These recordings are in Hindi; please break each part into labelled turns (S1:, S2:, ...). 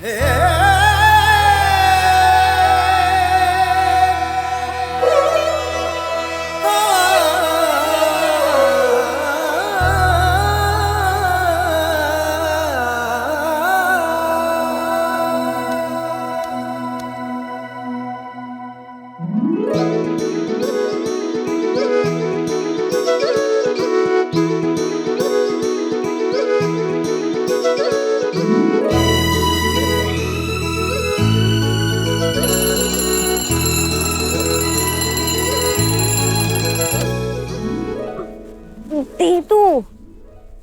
S1: तू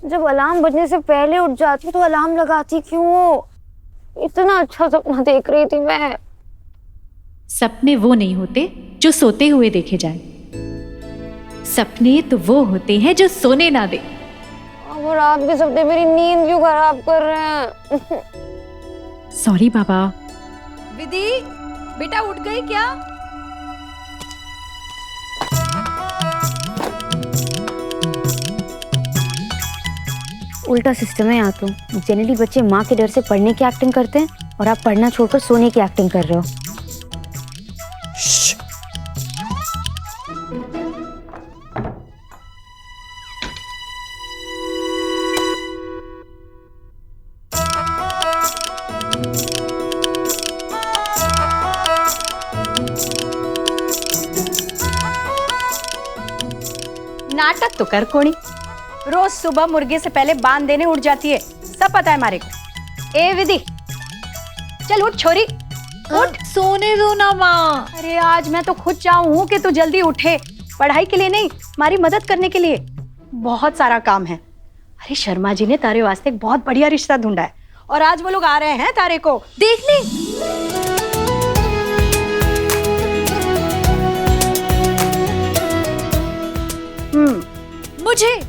S1: जब अलार्म बजने से पहले उठ जाती तो अलार्म लगाती क्यों हो? इतना अच्छा सपना देख रही थी मैं।
S2: सपने वो नहीं होते जो सोते हुए देखे जाएं। सपने तो वो होते हैं जो सोने ना दे।
S1: अब रात के सपने मेरी नींद क्यों खराब कर रहे हैं?
S2: सॉरी बाबा।
S3: विधि, बेटा उठ गई क्या?
S1: उल्टा सिस्टम है यहाँ तो। जनरली बच्चे माँ के डर से पढ़ने की एक्टिंग करते हैं और आप पढ़ना छोड़कर सोने की एक्टिंग कर रहे हो।
S3: नाटक तो कर कोणी। रोज सुबह मुर्गे से पहले बांध देने उठ जाती है, सब पता है हमारे को। ए विधि, चल उठ छोरी, उठ।
S2: सोने दो ना माँ।
S3: अरे आज मैं तो खुद चाहूँ हूँ कि तू जल्दी उठे, पढ़ाई के लिए नहीं, हमारी मदद करने के लिए। बहुत सारा काम है। अरे शर्मा जी ने तारे वास्ते एक बहुत बढ़िया रिश्ता ढूंढा है और आज वो लोग आ रहे हैं तारे को देखने।
S2: मुझे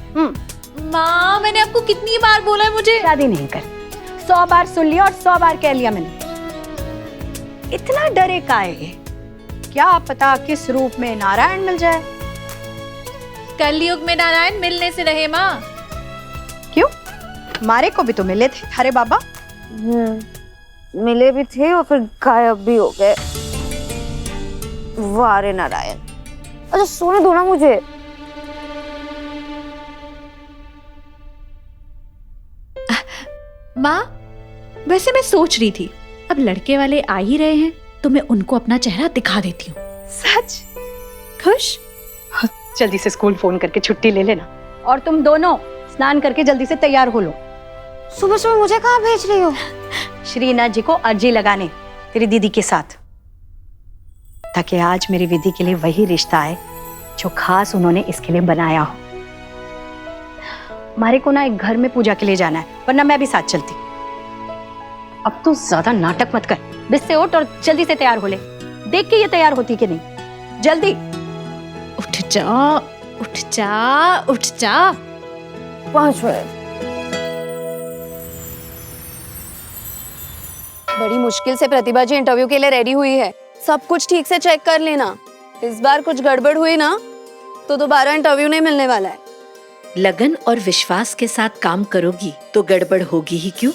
S2: माँ, मैंने आपको कितनी बार बोला है मुझे
S3: शादी नहीं कर। 100 बार सुन लिया और 100 बार कह लिया मैंने। इतना डरे काहे? क्या पता किस रूप में नारायण मिल जाए।
S2: कलयुग में नारायण मिलने से रहे माँ।
S3: क्यों? हमारे को भी तो मिले थे थारे बाबा।
S1: मिले भी थे और फिर गायब भी हो गए। वाह रे नारायण। अच्छा सोने दो ना मुझे।
S2: माँ, वैसे मैं सोच रही थी अब लड़के वाले आ ही रहे हैं तो मैं उनको अपना चेहरा दिखा देती हूँ।
S3: सच?
S2: खुश?
S3: जल्दी से स्कूल फोन करके छुट्टी ले लेना और तुम दोनों स्नान करके जल्दी से तैयार हो लो।
S1: सुबह सुबह मुझे कहाँ भेज रही हो?
S3: श्रीनाथ जी को अर्जी लगाने तेरी दीदी के साथ, ताकि आज मेरी विधि के लिए वही रिश्ता आए जो खास उन्होंने इसके लिए बनाया हो। हमारे को ना एक घर में पूजा के लिए जाना है, वरना मैं भी साथ चलती। अब तू ज्यादा नाटक मत कर, बिस्तर उठ और जल्दी से तैयार हो ले। देख के ये तैयार होती कि नहीं, जल्दी।
S2: उठ जा, उठ जा, उठ जा।
S1: 5 मिनट।
S4: बड़ी मुश्किल से प्रतिभा जी इंटरव्यू के लिए रेडी हुई है। सब कुछ ठीक से चेक कर लेना। इस बार कुछ गड़बड़ हुई ना तो दोबारा इंटरव्यू नहीं मिलने वाला है।
S5: लगन और विश्वास के साथ काम करोगी तो गड़बड़ होगी ही क्यों?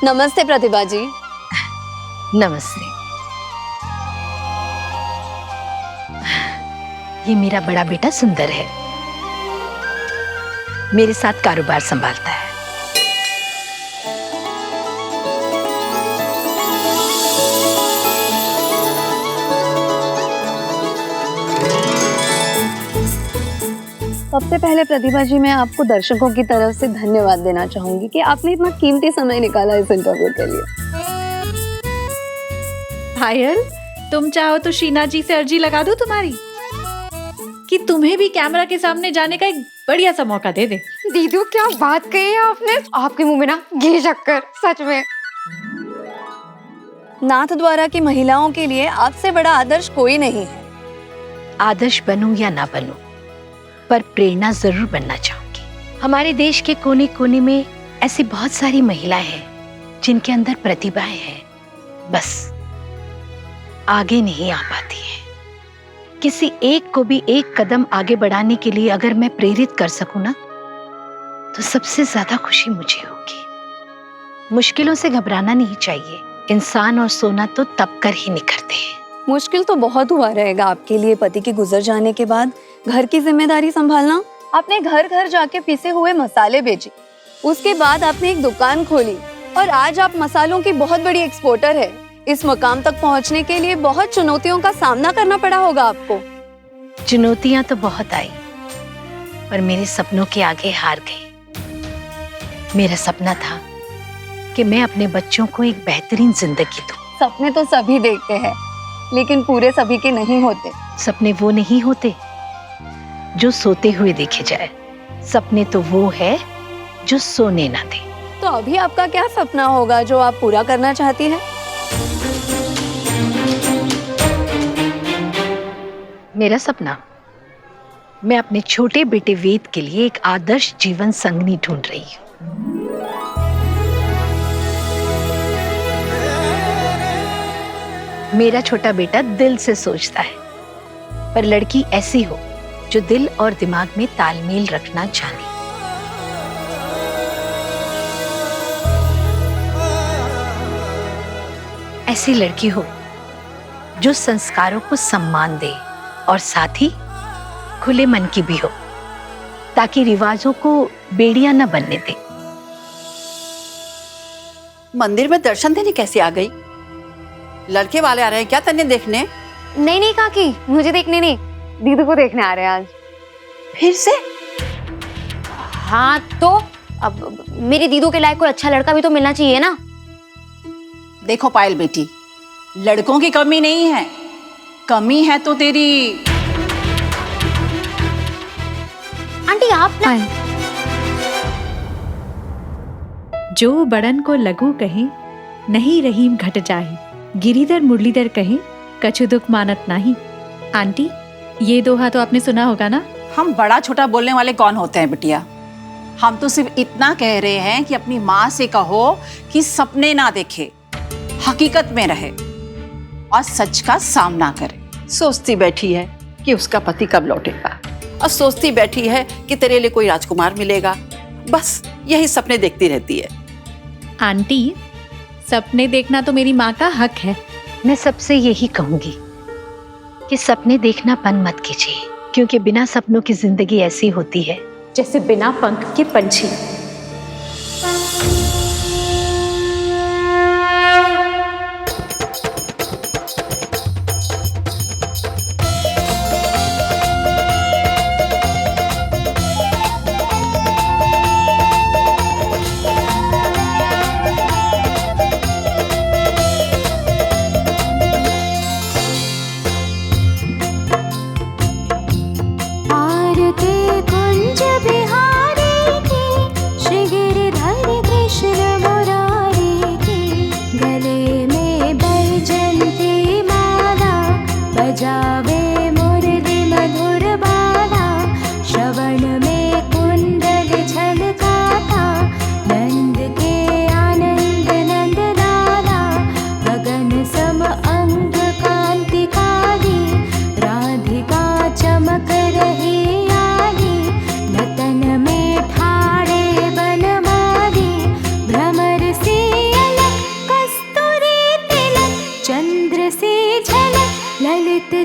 S4: नमस्ते प्रतिभा जी।
S5: नमस्ते। ये मेरा बड़ा बेटा सुंदर है, मेरे साथ कारोबार संभालता है।
S4: सबसे पहले प्रतिभा जी मैं आपको दर्शकों की तरफ से धन्यवाद देना चाहूंगी कि आपने इतना कीमती समय निकाला इस इंटरव्यू के लिए।
S2: पायल, तुम चाहो तो शीना जी से अर्जी लगा दूं तुम्हारी, कि तुम्हें भी कैमरा के सामने जाने का एक बढ़िया सा मौका दे दे।
S1: दीदू क्या बात कही है आपने? आपके मुंह में ना घी शक्कर, सच में।
S4: नाथ द्वारा की महिलाओं के लिए आपसे बड़ा आदर्श कोई नहीं है।
S5: आदर्श बनूं या ना बनूं, पर प्रेरणा जरूर बनना चाहूंगी।
S3: हमारे देश के कोने कोने में ऐसी बहुत सारी महिलाएं हैं जिनके अंदर प्रतिभाएं हैं, बस आगे नहीं आ पाती है। किसी एक को भी एक कदम आगे बढ़ाने के लिए अगर मैं प्रेरित कर सकूं ना, तो सबसे ज्यादा खुशी मुझे होगी। मुश्किलों से घबराना नहीं चाहिए। इंसान और सोना तो तब कर ही निखरते हैं।
S4: मुश्किल तो बहुत हुआ रहेगा आपके लिए पति के गुजर जाने के बाद घर की जिम्मेदारी संभालना। आपने घर घर जाके पिसे हुए मसाले बेचे, उसके बाद आपने एक दुकान खोली और आज आप मसालों की बहुत बड़ी एक्सपोर्टर है। इस मुकाम तक पहुंचने के लिए बहुत चुनौतियों का सामना करना पड़ा होगा आपको।
S3: चुनौतियां तो बहुत आई, पर मेरे सपनों के आगे हार गई। मेरा सपना था कि मैं अपने बच्चों को एक बेहतरीन जिंदगी दूं।
S4: सपने तो सभी देखते हैं, लेकिन पूरे सभी के नहीं होते।
S3: सपने वो नहीं होते जो सोते हुए देखे जाए, सपने तो वो है जो सोने ना दे।
S4: तो अभी आपका क्या सपना होगा जो आप पूरा करना चाहती हैं?
S3: मेरा सपना, मैं अपने छोटे बेटे वेद के लिए एक आदर्श जीवन संगनी ढूंढ रही हूँ। मेरा छोटा बेटा दिल से सोचता है, पर लड़की ऐसी हो जो दिल और दिमाग में तालमेल रखना जाने। ऐसी लड़की हो जो संस्कारों को सम्मान दे और साथ ही खुले मन की भी हो, ताकि रिवाजों को बेड़ियां न बनने दे।
S6: मंदिर में दर्शन देने कैसे आ गई? लड़के वाले आ रहे हैं क्या तन्ने देखने?
S1: नहीं नहीं काकी, मुझे देखने नहीं, दीदी को देखने आ रहे हैं आज।
S6: फिर से?
S1: हाँ तो अब मेरी दीदों के लायक कोई अच्छा लड़का भी तो मिलना चाहिए ना।
S6: देखो पायल बेटी, लड़कों की कमी नहीं है, कमी है तो तेरी।
S1: आंटी आप ना
S2: जो बड़न को लघु कहे, नहीं रहीम घट जाए, गिरीधर मुरलीधर कहे, कछु दुख मानत नाही। आंटी, ये दोहा तो आपने सुना होगा ना?
S6: हम बड़ा छोटा बोलने वाले कौन होते हैं बिटिया? हम तो सिर्फ इतना कह रहे हैं कि अपनी माँ से कहो कि सपने ना देखे, हकीकत में रहे और सच का सामना करे। सोचती बैठी है कि उसका पति कब लौटेगा, और सोचती बैठी है कि तेरे लिए कोई राजकुमार मिलेगा। बस यही सपने देखती रहती है।
S2: आंटी, सपने देखना तो मेरी माँ का हक है।
S3: मैं सबसे यही कहूंगी कि सपने देखना बंद मत कीजिए, क्योंकि बिना सपनों की जिंदगी ऐसी होती है जैसे बिना पंख के पंछी।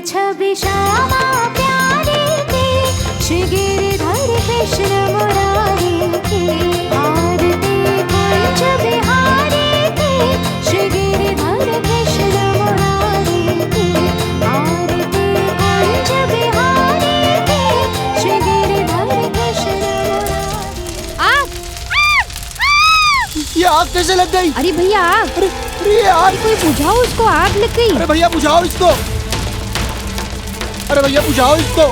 S7: छवि श्यामा प्यारी की, श्री गिरिधर कृष्ण मुरारी की, आरती कुंज बिहारी की, श्री गिरिधर कृष्ण मुरारी की, आरती कुंज बिहारी की, श्री गिरिधर कृष्ण मुरारी।
S1: आग!
S8: ये आग कैसे लग गई?
S1: अरे भैया आग!
S8: अरे ये आग!
S1: कोई बुझाओ उसको, आग लग गई।
S8: अरे भैया बुझाओ इसको! अरे भैया बुझाओ इसको!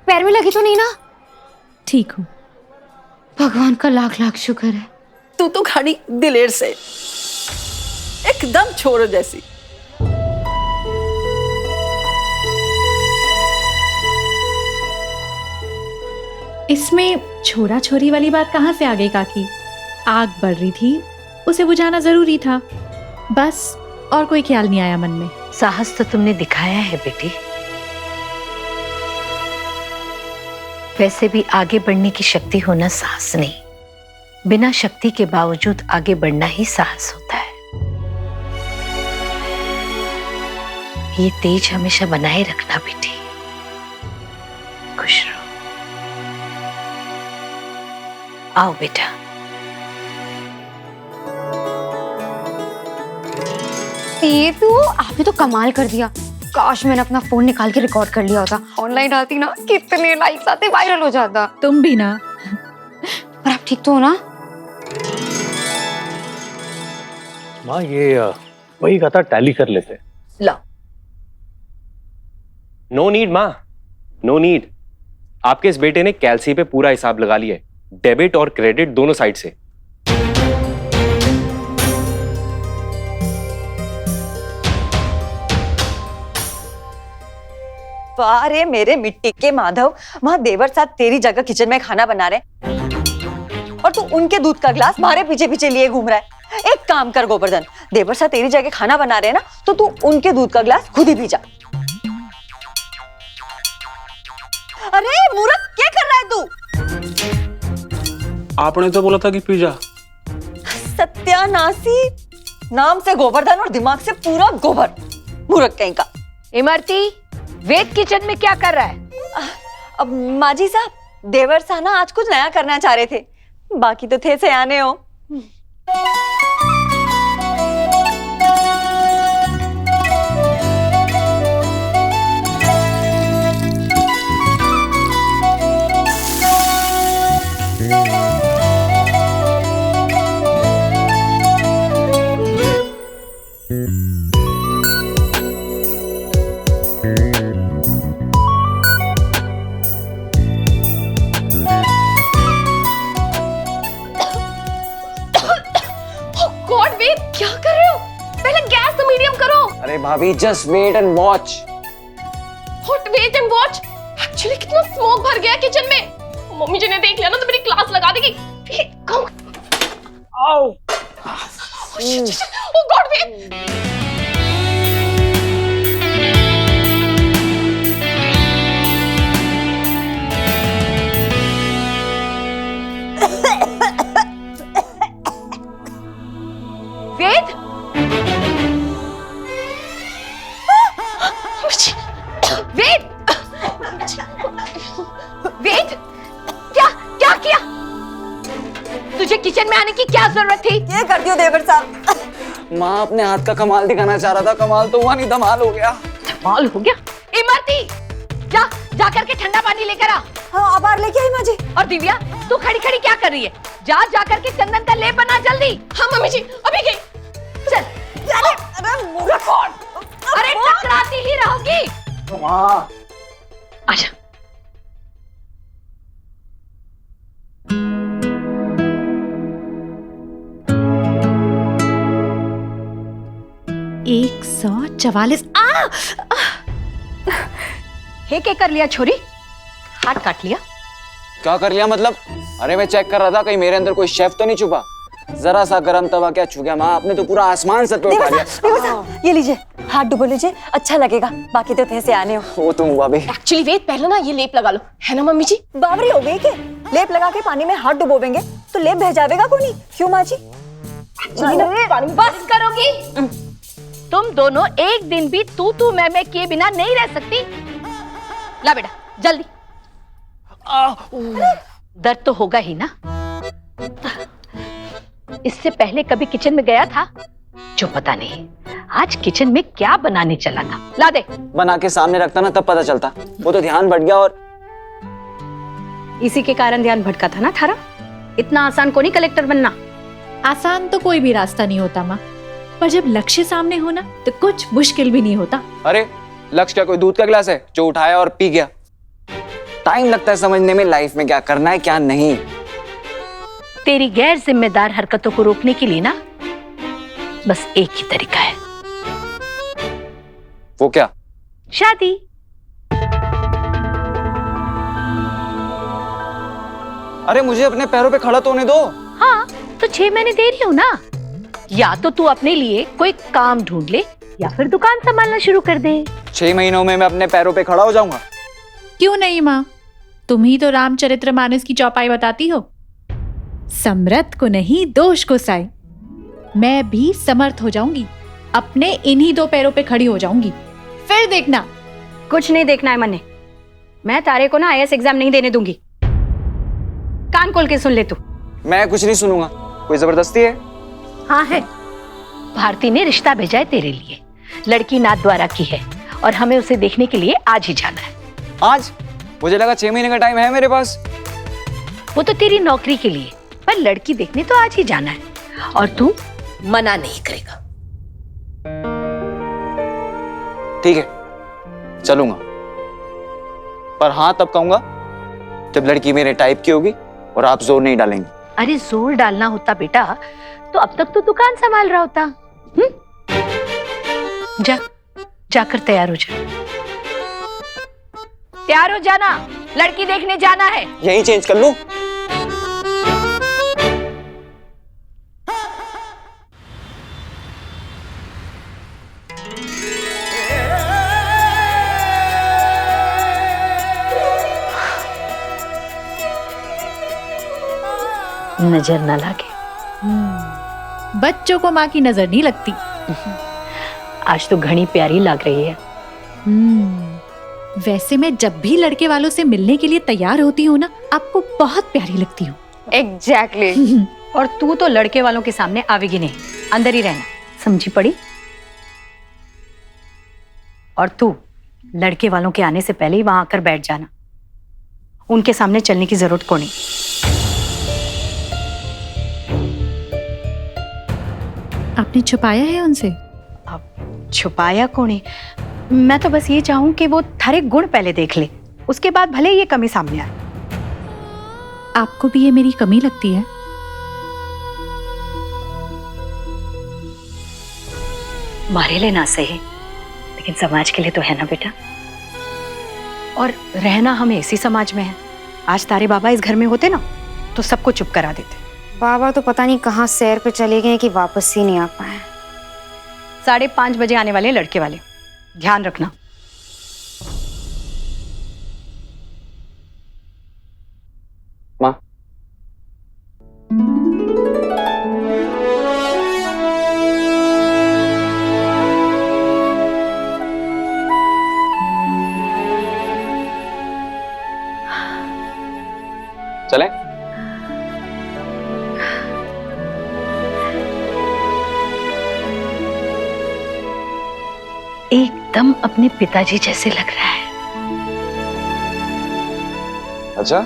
S1: पैर में लगी तो नहीं ना?
S2: ठीक हूँ।
S1: भगवान का लाख लाख शुक्र है।
S5: तू तो खड़ी दिलेर से, एकदम छोरो जैसी।
S2: इसमें छोरा छोरी वाली बात कहाँ से आ गई काकी? आग बढ़ रही थी, उसे बुझाना जरूरी था, बस। और कोई ख्याल नहीं आया मन में।
S5: साहस तो तुमने दिखाया है बेटी। वैसे भी आगे बढ़ने की शक्ति होना साहस नहीं, बिना शक्ति के बावजूद आगे बढ़ना ही साहस होता है। ये तेज हमेशा बनाए रखना बेटी। खुश रहो। आओ बेटा।
S1: ये तो आपने तो कमाल कर दिया। काश मैंने अपना फोन निकाल के रिकॉर्ड कर लिया होता। ऑनलाइन डालती ना, कितने लाइक्स आते, वायरल हो जाता।
S2: तुम भी ना।
S1: पर आप ठीक तो हो ना?
S9: माँ ये वही कहा था, टैली कर लेते।
S5: ला।
S10: नो नीड माँ, नो नीड। आपके इस बेटे ने कैलसी पे पूरा हिसाब लगा लिया है, डेबिट और क्रेडिट दोनों साइड से।
S11: अरे मेरे मिट्टी के माधव, वहाँ देवर साथ तेरी जगह किचन में खाना बना रहे और तू उनके दूध का ग्लास मारे पीछे पीछे लिए घूम रहा है। एक काम कर गोवर्धन, देवर साथ तेरी जगह खाना बना रहे हैं ना, तो तू उनके दूध का ग्लास खुद ही पी जा। अरे मूर्ख, क्या कर रहा है तू?
S12: आपने तो बोला था कि पी जा।
S11: सत्यानाशी, नाम से गोवर्धन और दिमाग से पूरा गोबर। मूर्ख कहीं का।
S5: इमरती, वेद किचन में क्या कर रहा है?
S11: अब माजी साहब, देवर साहब ना आज कुछ नया करना चाह रहे थे, बाकी तो थे सयाने हो।
S1: क्या कर रहे हो? पहले गैस तो मीडियम करो।
S12: अरे भाभी, just wait and watch.
S1: What wait and watch? Actually कितना स्मोक भर गया किचन में। मम्मी जी ने देख लिया ना तो मेरी क्लास लगा देगी।
S12: आओ।
S1: ओह गॉड, वेट।
S5: वेद, वेद, वेद, क्या क्या किया? तुझे किचन में आने की क्या जरूरत थी?
S11: ये कर दियो देवर साहब।
S12: माँ अपने हाथ का कमाल दिखाना चाह रहा था, कमाल तो हुआ नहीं, धमाल हो गया।
S5: धमाल हो गया? इमरती, जा जाकर के ठंडा पानी लेकर आ।
S11: हाँ, अब बाहर लेके आई माँ जी।
S5: और दिव्या, तू खड़ी खड़ी क्या कर रही है? जा जाकर के चंदन का लेप बना जल्दी।
S1: हाँ मम्मी जी, अभी गई।
S5: चल।
S11: अरे मूर्ख,
S5: अरे टकराती ही रहोगी।
S12: माँ
S5: आजा।
S2: एक 144।
S3: हे के कर लिया छोरी? हाथ काट लिया?
S12: क्या कर लिया मतलब? अरे मैं चेक कर रहा था कहीं मेरे अंदर कोई शेफ तो नहीं छुपा। जरा सा गरम तवा क्या छू गया माँ, आपने तो पूरा आसमान सर पे उठा लिया।
S11: देवर साहब, ये लीजिए, हाथ डुबो लीजिए, अच्छा लगेगा। बाकी तो थे सयाने हो।
S12: वो तुम भाभी।
S1: एक्चुअली वेद, पहले ना ये लेप लगा लो, है ना मम्मी जी?
S11: बावरी हो गई के? लेप लगा के पानी में हाथ डुबोवेंगे तो लेप बह जाएगा को नहीं? क्यों माँ जी?
S5: बस करोगी? तुम दोनों एक दिन भी तू मैं किए बिना नहीं रह सकती। ला बेटा जल्दी। दर्द तो होगा ही ना। इससे पहले कभी किचन में गया था? जो पता नहीं आज किचन में क्या बनाने चला था। ला दे।
S12: बना के सामने रखता ना तब पता चलता। वो तो ध्यान भट गया और
S3: इसी के कारण ध्यान भटका था ना थारा। इतना आसान को नहीं कलेक्टर बनना।
S2: आसान तो कोई भी रास्ता नहीं होता माँ, पर जब लक्ष्य सामने हो ना तो कुछ मुश्किल भी नहीं होता।
S12: अरे लक्ष्य क्या कोई दूध का गिलास है जो उठाया और पी गया? टाइम लगता है समझने में लाइफ में क्या करना है क्या नहीं।
S5: तेरी गैर जिम्मेदार हरकतों को रोकने के लिए ना बस एक ही तरीका है,
S12: वो क्या?
S5: शादी।
S12: अरे मुझे अपने पैरों पे खड़ा तो होने दो।
S5: हाँ तो 6 महीने दे रही हूँ ना, या तो तू अपने लिए कोई काम ढूंढ ले या फिर दुकान संभालना शुरू कर दे।
S12: 6 महीनों में मैं अपने पैरों पे खड़ा हो जाऊंगा?
S2: क्यों नहीं माँ, तुम ही तो रामचरितमानस की चौपाई बताती हो, समर्थ को नहीं दोष को साए। मैं भी समर्थ हो जाऊंगी, अपने इन्हीं 2 पैरों पे खड़ी हो जाऊंगी, फिर देखना।
S3: कुछ नहीं देखना है मन्ने, मैं तारे को ना IAS एग्जाम नहीं देने दूंगी। कान खोल के सुन ले तू।
S12: मैं कुछ नहीं सुनूंगा, कोई जबरदस्ती है?
S5: हाँ है, भारती ने रिश्ता भेजा है तेरे लिए, लड़की नाथ द्वारा की है और हमें उसे देखने के लिए आज ही जाना है।
S12: आज? मुझे लगा 6 महीने का टाइम है मेरे पास।
S5: वो तो तेरी नौकरी के लिए, पर लड़की देखने तो आज ही जाना है और तू मना नहीं करेगा।
S12: ठीक है चलूंगा, पर हाँ तब कहूंगा जब लड़की मेरे टाइप की होगी और आप जोर नहीं डालेंगे।
S5: अरे जोर डालना होता बेटा तो अब तक तो दुकान संभाल रहा होता। जाकर तैयार हो जा, तैयार हो जाना, लड़की देखने जाना है।
S12: यही चेंज कर लूं?
S5: नजर न लगे।
S2: बच्चों को माँ की नजर नहीं लगती।
S5: आज तो घनी प्यारी लग रही है।
S2: वैसे मैं जब भी लड़के वालों से मिलने के लिए तैयार होती हूँ ना, आपको बहुत प्यारी लगती हूँ।
S1: एग्जैक्टली।
S3: और तू तो लड़के वालों के सामने आवेगी नहीं, अंदर ही रहना, समझी पड़ी? और तू लड़के वालों के आने से पहले ही वहां आकर बैठ जाना, उनके सामने चलने की जरूरत को नहीं।
S2: आपने छुपाया है उनसे?
S3: अब छुपाया कौन है? मैं तो बस ये चाहूं कि वो थारे गुण पहले देख ले, उसके बाद भले ये कमी सामने आए।
S2: आपको भी ये मेरी कमी लगती है?
S3: हमारे लिए ना सही, लेकिन समाज के लिए तो है ना बेटा। और रहना हमें इसी समाज में है। आज तारे बाबा इस घर में होते ना तो सबको चुप करा देते।
S1: बाबा तो पता नहीं कहाँ सैर पे चले गए कि वापस ही नहीं आ पाए।
S3: 5:30 बजे आने वाले लड़के वाले, ध्यान रखना।
S12: माँ, चलें?
S5: एकदम अपने पिताजी जैसे लग रहा है।
S12: अच्छा,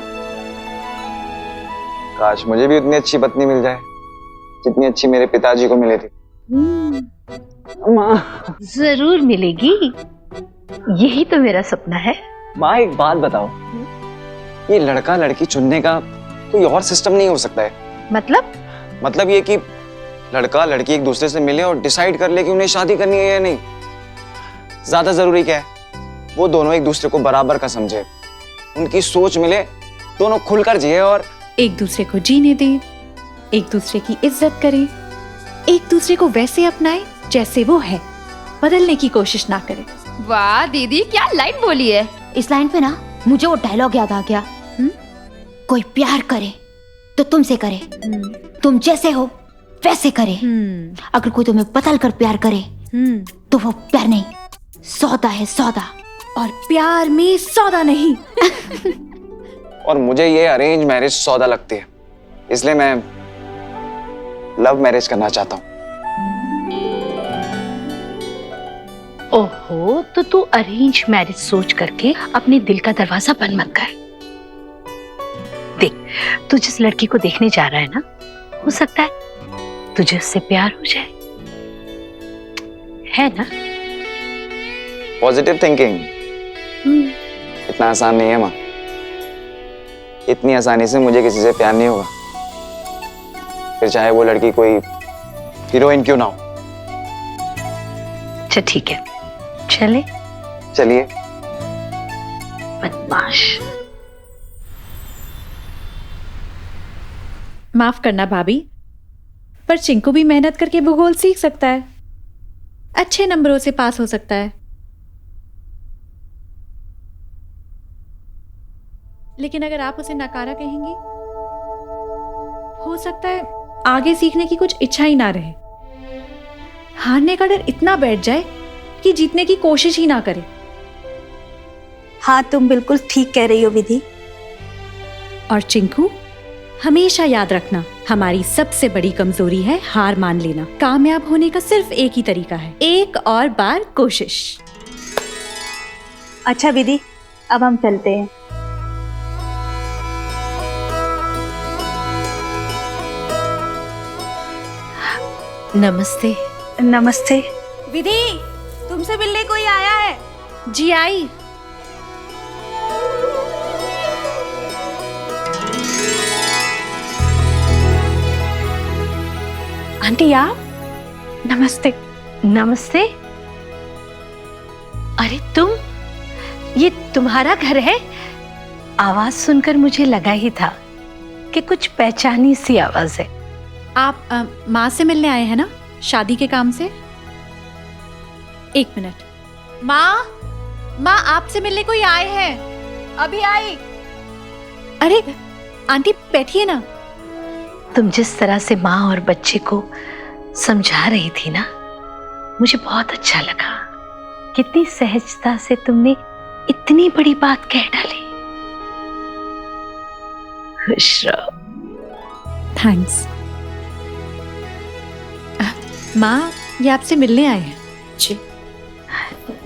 S12: काश मुझे भी उतनी अच्छी पत्नी मिल जाए जितनी अच्छी मेरे पिताजी को मिली थी। माँ,
S5: जरूर मिलेगी, यही तो मेरा सपना है।
S12: माँ एक बात बताओ, ये लड़का लड़की चुनने का कोई और सिस्टम नहीं हो सकता है?
S5: मतलब
S12: ये कि लड़का लड़की एक दूसरे से मिले और डिसाइड कर ले कि उन्हें शादी करनी है या नहीं। ज्यादा जरूरी क्या है, वो दोनों एक दूसरे को बराबर का समझे, उनकी सोच मिले, दोनों खुलकर जिए और
S2: एक दूसरे को जीने दे, एक दूसरे की इज्जत करे, एक दूसरे को वैसे अपनाए जैसे वो है, बदलने की कोशिश ना करे।
S1: वाह दीदी, क्या लाइन बोली है। इस लाइन पे ना मुझे वो डायलॉग याद आ गया। कोई प्यार करे तो तुमसे करे, तुम जैसे हो वैसे करे। अगर कोई तुम्हें बदल कर प्यार करे तो वो प्यार नहीं, सौदा है सौदा।
S2: और प्यार में सौदा नहीं।
S12: और मुझे ये अरेंज मैरिज सौदा लगती है, इसलिए मैं लव मैरिज करना चाहता हूँ।
S5: ओहो, तो तू अरेंज मैरिज सोच करके अपने दिल का दरवाजा बंद मत कर। देख, तू जिस लड़की को देखने जा रहा है ना, हो सकता है तुझे उससे प्यार हो जाए, है ना?
S12: पॉजिटिव थिंकिंग इतना आसान नहीं है माँ। इतनी आसानी से मुझे किसी से प्यार नहीं होगा, फिर चाहे वो लड़की कोई हीरोइन क्यों ना हो।
S5: अच्छा ठीक है, चले।
S12: चलिए।
S5: बदमाश।
S2: माफ करना भाभी, पर चिंकू भी मेहनत करके भूगोल सीख सकता है, अच्छे नंबरों से पास हो सकता है। लेकिन अगर आप उसे नकारा कहेंगी, हो सकता है आगे सीखने की कुछ इच्छा ही ना रहे, हारने का डर इतना बैठ जाए कि जीतने की कोशिश ही ना करे।
S3: हाँ, तुम बिल्कुल ठीक कह रही हो विधि।
S2: और चिंकू, हमेशा याद रखना, हमारी सबसे बड़ी कमजोरी है हार मान लेना। कामयाब होने का सिर्फ एक ही तरीका है, एक और बार कोशिश।
S3: अच्छा विधि, अब हम चलते हैं।
S5: नमस्ते।
S3: नमस्ते। विधि, तुमसे मिलने कोई आया है?
S2: जी आई।
S3: आंटी आप?
S5: नमस्ते। नमस्ते। अरे तुम, ये तुम्हारा घर है? आवाज सुनकर मुझे लगा ही था कि कुछ पहचानी सी आवाज है।
S2: आप माँ से मिलने आए हैं ना, शादी के काम से? एक मिनट। माँ, माँ आपसे मिलने कोई आए हैं।
S3: अभी आई।
S2: अरे आंटी बैठिए ना।
S5: तुम जिस तरह से माँ और बच्चे को समझा रही थी ना, मुझे बहुत अच्छा लगा। कितनी सहजता से तुमने इतनी बड़ी बात कह डाली। खुश रहो।
S2: थैंक्स। माँ, ये आपसे मिलने आए हैं।
S5: जी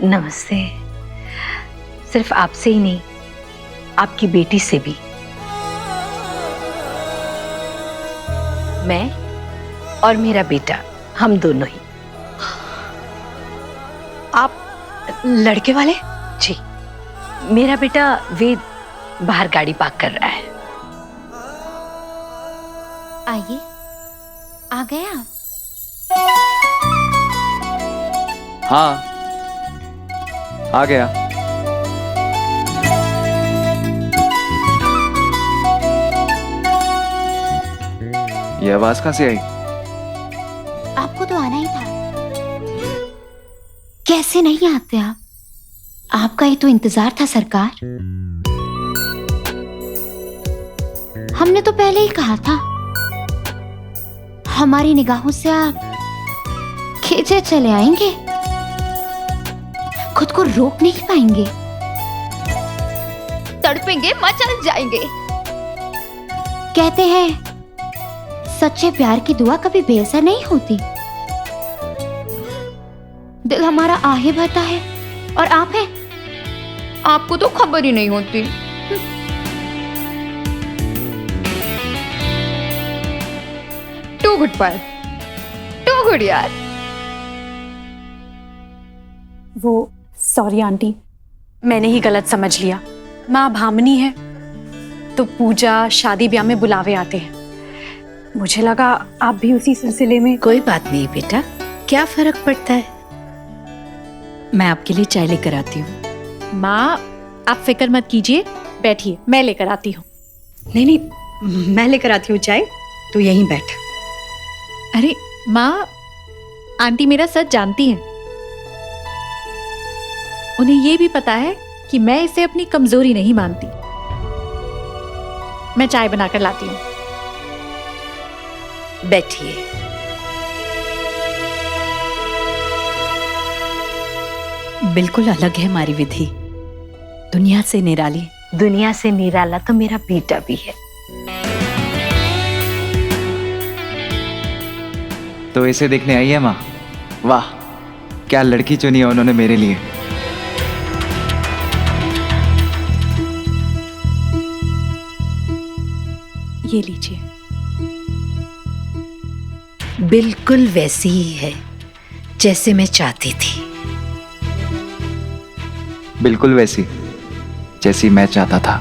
S5: नमस्ते। सिर्फ आपसे ही नहीं, आपकी बेटी से भी। मैं और मेरा बेटा, हम दोनों ही।
S3: आप लड़के वाले?
S5: जी, मेरा बेटा वेद बाहर गाड़ी पार्क कर रहा है।
S1: आइए, आ गए आप?
S12: हाँ, आ गया। ये आवाज कहाँ से आई?
S1: आपको तो आना ही था। कैसे नहीं आते आप? आपका ही तो इंतजार था सरकार। हमने तो पहले ही कहा था, हमारी निगाहों से आप खींचे चले आएंगे, खुद को रोक नहीं पाएंगे, तड़पेंगे, मचल जाएंगे। कहते हैं सच्चे प्यार की दुआ कभी बेअसर नहीं होती। दिल हमारा आहे भरता है और आप हैं, आपको तो खबर ही नहीं होती। टू गुड पर, टू गुड यार।
S3: वो सॉरी आंटी, मैंने ही गलत समझ लिया। माँ भामनी है तो पूजा शादी ब्याह में बुलावे आते हैं, मुझे लगा आप भी उसी सिलसिले में।
S5: कोई बात नहीं बेटा, क्या फर्क पड़ता है। मैं आपके लिए चाय लेकर आती हूँ।
S2: माँ, आप फिक्र मत कीजिए, बैठिए, मैं लेकर आती हूँ।
S3: नहीं नहीं, मैं लेकर आती हूँ चाय, तू यहीं बैठ।
S2: अरे माँ, आंटी मेरा सच जानती हैं। उन्हें ये भी पता है कि मैं इसे अपनी कमजोरी नहीं मानती। मैं चाय बनाकर लाती हूँ।
S5: बैठिए।
S13: बिल्कुल अलग है हमारी विधि, दुनिया से निराली।
S5: दुनिया से निराला तो मेरा बेटा भी है।
S12: तो इसे देखने आई है माँ? वाह, क्या लड़की चुनी है उन्होंने मेरे लिए।
S2: ये लीजिए।
S5: बिल्कुल वैसी ही है जैसे मैं चाहती थी।
S12: बिल्कुल वैसी जैसी मैं चाहता था।